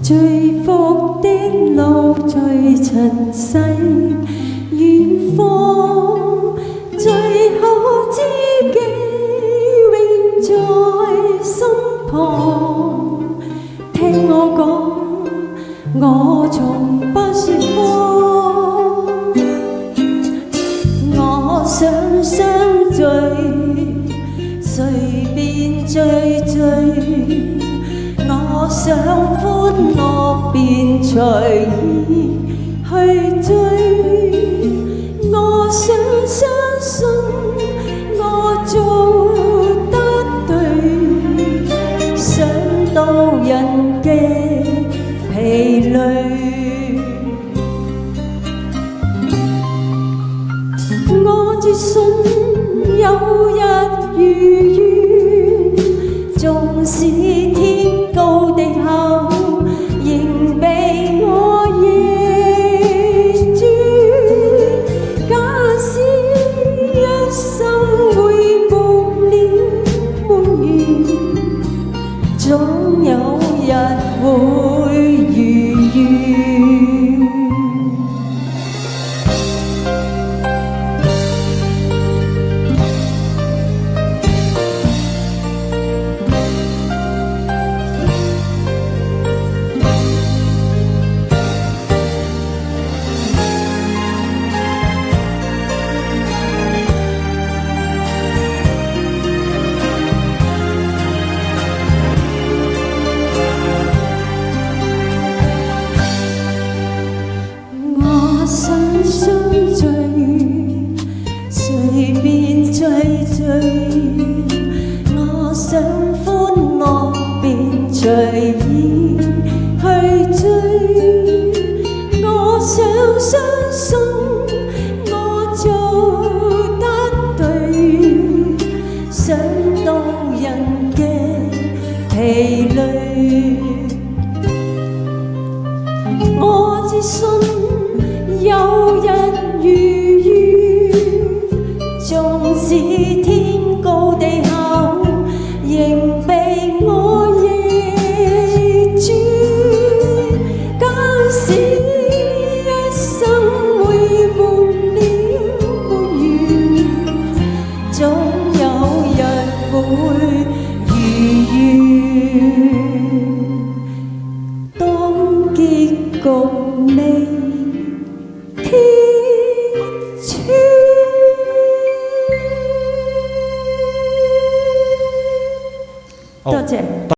最伏的路最塵世遠方，最好知己永在身旁。聽我講，我從不說謊，我想相聚，隨便聚聚。我想歡樂便隨意去追，我想相信我做得對，想到人嘅疲累，我自信有日如願，縱使天高地厚，仍被我野豬。假使一生會沒了沒完，總有日會如願。我想相聚，隨便聚聚。我想歡樂便隨意去追。我想相信我做得對，想到人嘅疲累。我自信有日如願，縱使天高地厚，仍被我野豬。假使一生會沒了沒完，總有日會如願。當結局未揭穿，多謝。